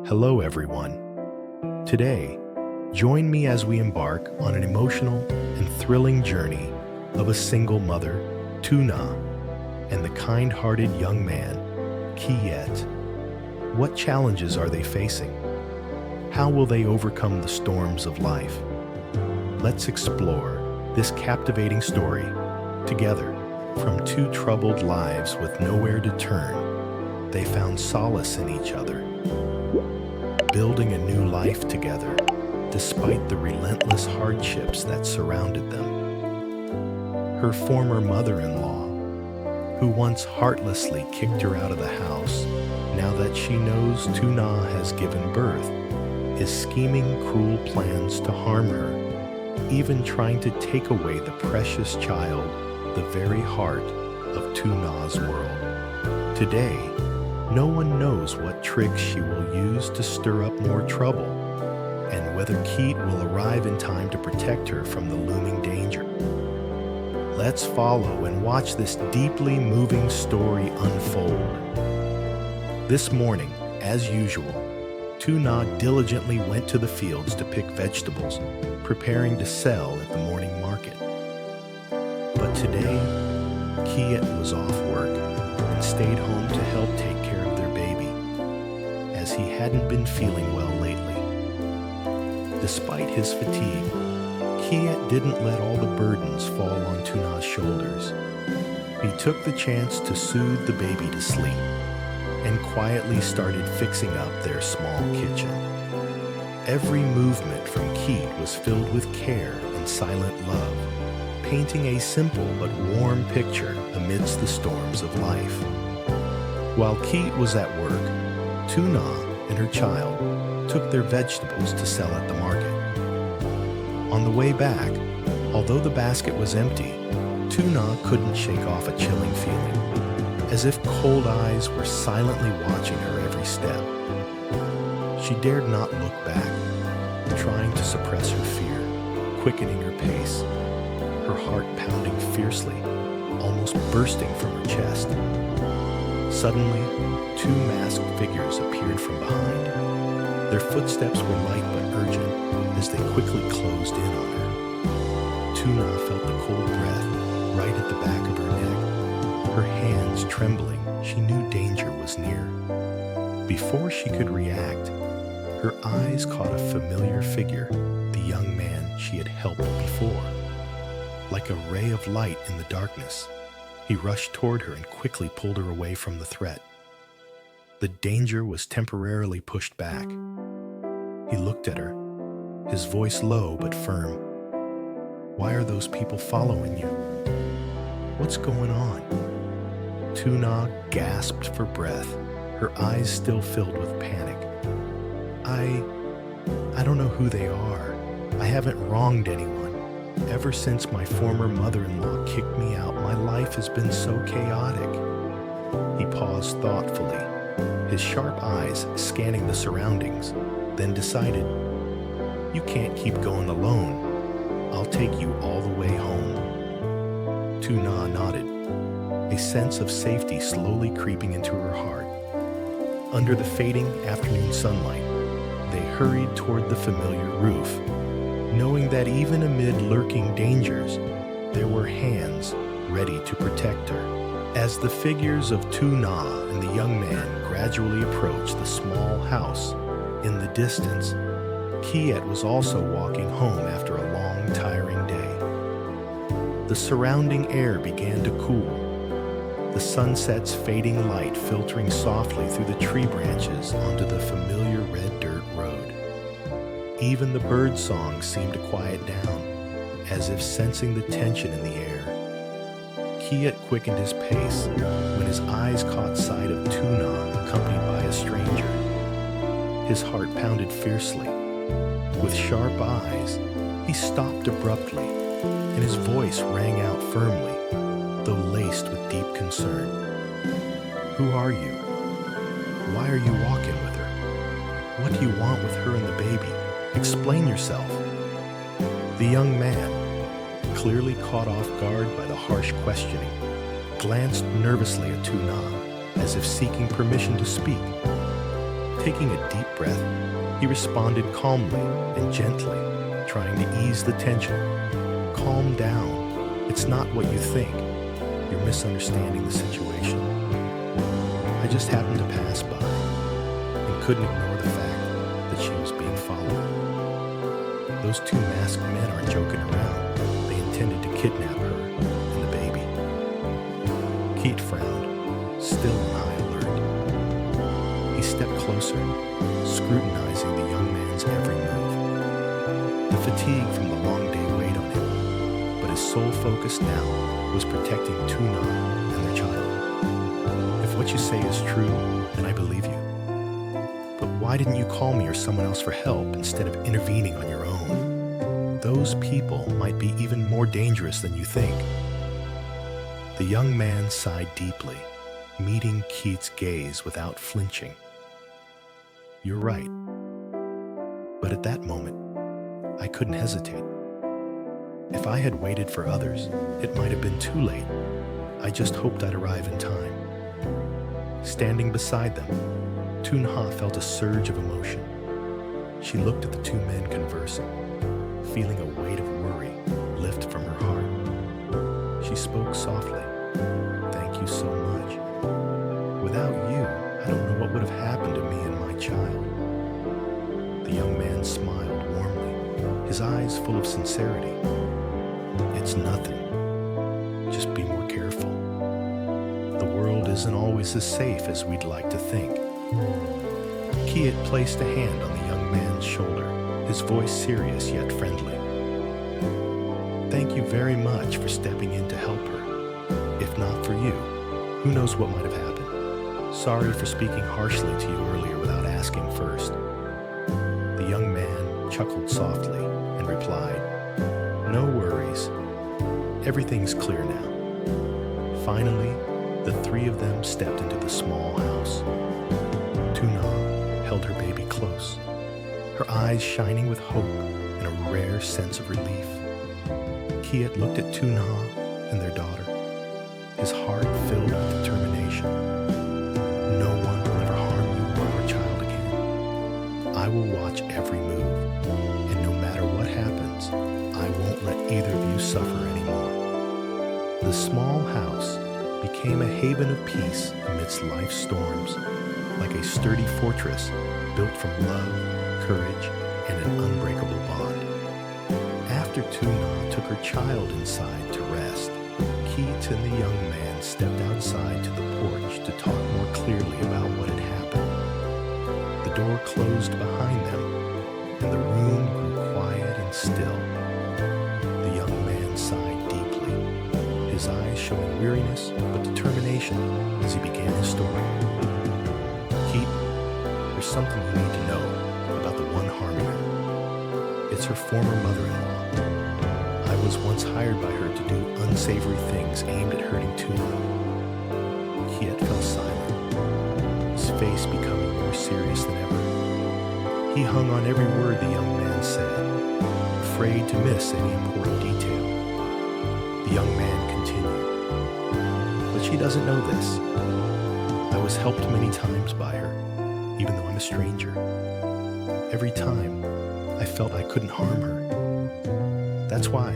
Hello, everyone. Today, join me as we embark on an emotional and thrilling journey of a single mother, Tuna, and the kind-hearted young man, Kiet. What challenges are they facing? How will they overcome the storms of life? Let's explore this captivating story together. From two troubled lives with nowhere to turn, they found solace in each other, building a new life together despite the relentless hardships that surrounded them. Her former mother-in-law, who once heartlessly kicked her out of the house, now that she knows Tuna has given birth, is scheming cruel plans to harm her, even trying to take away the precious child, the very heart of Tuna's world. Today, no one knows what tricks she will use to stir up more trouble, and whether Keet will arrive in time to protect her from the looming danger. Let's follow and watch this deeply moving story unfold. This morning, as usual, Tuna diligently went to the fields to pick vegetables, preparing to sell at the morning market. But today, Kiet was off work and stayed home to help take care of their baby, as he hadn't been feeling well lately. Despite his fatigue, Kiet didn't let all the burdens fall on Tuna's shoulders. He took the chance to soothe the baby to sleep and quietly started fixing up their small kitchen. Every movement from Keet was filled with care and silent love, painting a simple but warm picture amidst the storms of life. While Keet was at work, Tuna and her child took their vegetables to sell at the market. On the way back, although the basket was empty, Tuna couldn't shake off a chilling feeling, as if cold eyes were silently watching her every step. She dared not look back, trying to suppress her fear, quickening her pace, her heart pounding fiercely, almost bursting from her chest. Suddenly, two masked figures appeared from behind. Their footsteps were light but urgent as they quickly closed in on her. Tuna felt the cold breath right at the back of her neck. Her hands trembling, she knew danger was near. Before she could react, her eyes caught a familiar figure, the young man she had helped before. Like a ray of light in the darkness, he rushed toward her and quickly pulled her away from the threat. The danger was temporarily pushed back. He looked at her, his voice low but firm. "Why are those people following you? What's going on?" Tuna gasped for breath, her eyes still filled with panic. I don't know who they are. I haven't wronged anyone. Ever since my former mother-in-law kicked me out, my life has been so chaotic." He paused thoughtfully, his sharp eyes scanning the surroundings, then decided, "You can't keep going alone. I'll take you all the way home." Tuna nodded, a sense of safety slowly creeping into her heart. Under the fading afternoon sunlight, they hurried toward the familiar roof, knowing that even amid lurking dangers, there were hands ready to protect her. As the figures of Tuna and the young man gradually approached the small house in the distance, Kiet was also walking home after a long, tiring day. The surrounding air began to cool, the sunset's fading light filtering softly through the tree branches onto the familiar red dirt road. Even the bird song seemed to quiet down, as if sensing the tension in the air. Kiet quickened his pace when his eyes caught sight of Tuna accompanied by a stranger. His heart pounded fiercely. With sharp eyes, he stopped abruptly, and his voice rang out firmly, though laced with deep concern. "Who are you? Why are you walking with her? What do you want with her and the baby? Explain yourself." The young man, clearly caught off guard by the harsh questioning, glanced nervously at Tuna, as if seeking permission to speak. Taking a deep breath, he responded calmly and gently, trying to ease the tension. Calm down. It's not what you think. You're misunderstanding the situation. I just happened to pass by and couldn't ignore the fact that she was being followed. Those two masked men aren't joking around. They intended to kidnap her and the baby. Keith frowned, still on high alert. He stepped closer, scrutinizing the young man's every move. The fatigue from the long day weighed on him, but his sole focus now was protecting Tuna and their child. If what you say is true, then I believe you. But why didn't you call me or someone else for help instead of intervening on your own? Those people might be even more dangerous than you think. The young man sighed deeply, meeting Keith's gaze without flinching. You're right. But at that moment, I couldn't hesitate. If I had waited for others, it might have been too late. I just hoped I'd arrive in time. Standing beside them, Tunha felt a surge of emotion. She looked at the two men conversing, feeling a weight of worry lift from her heart. She spoke softly. Thank you so much. Without you, I don't know what would have happened to me and my child. The young man smiled warmly, his eyes full of sincerity. It's nothing. Just be more careful. The world isn't always as safe as we'd like to think. Keith placed a hand on the young man's shoulder, his voice serious yet friendly. Thank you very much for stepping in to help her. If not for you, who knows what might have happened. Sorry for speaking harshly to you earlier without asking first. The young man chuckled softly and replied, No worries. Everything's clear now. Finally, the three of them stepped into the small house. Tuna held her baby close, her eyes shining with hope and a rare sense of relief. Keith looked at Tuna and their daughter, his heart filled with determination. No one will ever harm you or your child again. I will watch every move, and no matter what happens, I won't let either of you suffer anymore. The small house became a haven of peace amidst life's storms, like a sturdy fortress built from love, courage, and an unbreakable bond. After Tuna took her child inside to rest, Keith and the young man stepped outside to the porch to talk more clearly about what had happened. The door closed behind them, and the room grew quiet and still. The young man sighed deeply, his eyes showing weariness but determination as he began his story. Keith, there's something you need to know about the one harming her. It's her former mother-in-law. I was once hired by her to do unsavory things aimed at hurting Tuna. Keith fell silent, his face becoming more serious than ever. He hung on every word the young man said, afraid to miss any important detail. The young man continued. But she doesn't know this. I was helped many times by her, even though I'm a stranger. Every time, I felt I couldn't harm her. That's why,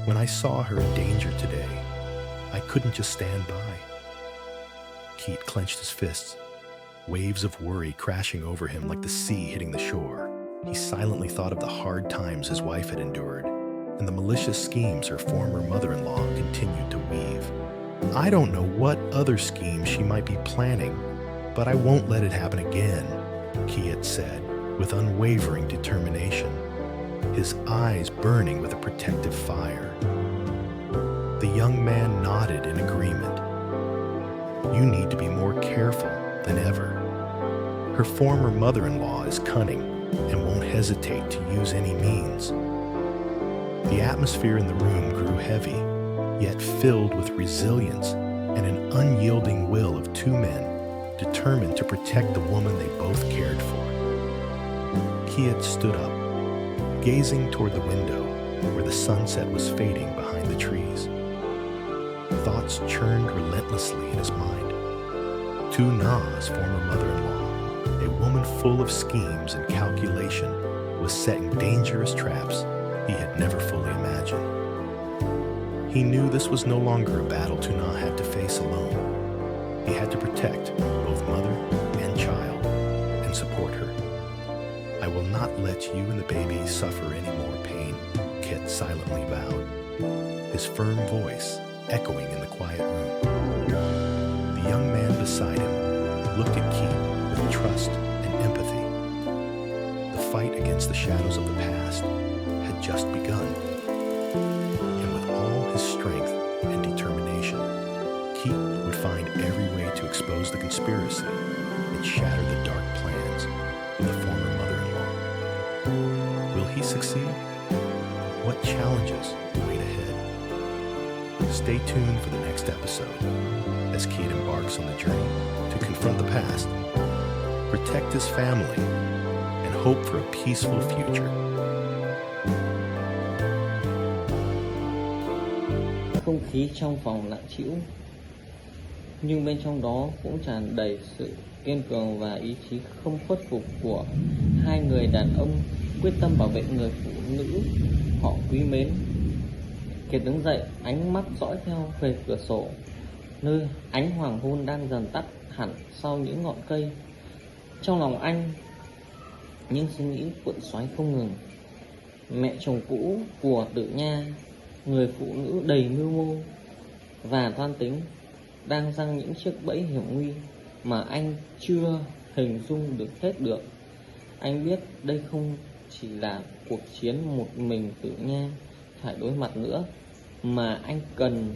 when I saw her in danger today, I couldn't just stand by. Keith clenched his fists, waves of worry crashing over him like the sea hitting the shore. He silently thought of the hard times his wife had endured, and the malicious schemes her former mother-in-law continued to weave. I don't know what other schemes she might be planning, but I won't let it happen again, Keith said, with unwavering determination, his eyes burning with a protective fire. The young man nodded in agreement. You need to be more careful than ever. Her former mother-in-law is cunning and won't hesitate to use any means. The atmosphere in the room grew heavy, yet filled with resilience and an unyielding will of two men determined to protect the woman they both cared for. Keith stood up, gazing toward the window where the sunset was fading behind the trees. Thoughts churned relentlessly in his mind. Tuna's former mother-in-law, a woman full of schemes and calculation, was setting dangerous traps he had never fully imagined. He knew this was no longer a battle Tuna had to face alone. He had to protect both mother and child and support her. "I will not let you and the baby suffer any more pain," Kit silently vowed, his firm voice echoing in the quiet room. The young man beside him looked at Keith with trust and empathy. The fight against the shadows of the past had just begun. And with all his strength and determination, Keith would find every way to expose the conspiracy and shatter the dark plans of the former mother-in-law. Will he succeed? What challenges wait ahead? Stay tuned for the next episode as Keith embarks on the journey to confront the past, protect his family, and hope for a peaceful future. Không khí trong phòng lặng trĩu, nhưng bên trong đó cũng tràn đầy sự kiên cường và ý chí không khuất phục của hai người đàn ông quyết tâm bảo vệ người phụ nữ họ quý mến. Kiệt đứng dậy, ánh mắt dõi theo về cửa sổ, nơi ánh hoàng hôn đang dần tắt hẳn sau những ngọn cây. Trong lòng anh, những suy nghĩ cuộn xoáy không ngừng. Mẹ chồng cũ của Tử Nha, người phụ nữ đầy mưu mô và toan tính, đang giăng những chiếc bẫy hiểm nguy mà anh chưa hình dung được. Anh biết đây không chỉ là cuộc chiến một mình Tử Nha phải đối mặt nữa, mà anh cần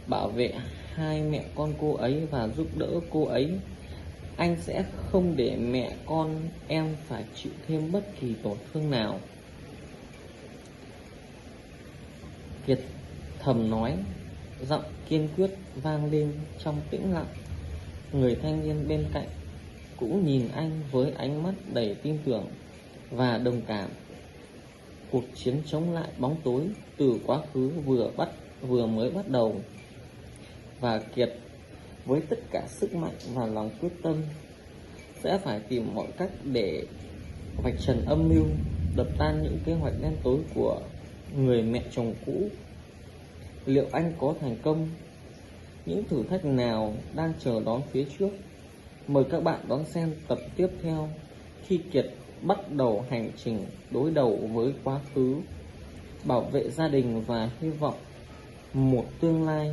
bảo vệ hai mẹ con cô ấy và giúp đỡ cô ấy. Anh sẽ không để mẹ con em phải chịu thêm bất kỳ tổn thương nào. Kiệt thầm nói, giọng kiên quyết vang lên trong tĩnh lặng. Người thanh niên bên cạnh cũng nhìn anh với ánh mắt đầy tin tưởng và đồng cảm. Cuộc chiến chống lại bóng tối từ quá khứ vừa mới bắt đầu, và Kiệt với tất cả sức mạnh và lòng quyết tâm sẽ phải tìm mọi cách để vạch trần âm mưu, đập tan những kế hoạch đen tối của người mẹ chồng cũ. Liệu anh có thành công? Những thử thách nào đang chờ đón phía trước? Mời các bạn đón xem tập tiếp theo, khi Kiệt bắt đầu hành trình đối đầu với quá khứ, bảo vệ gia đình và hy vọng một tương lai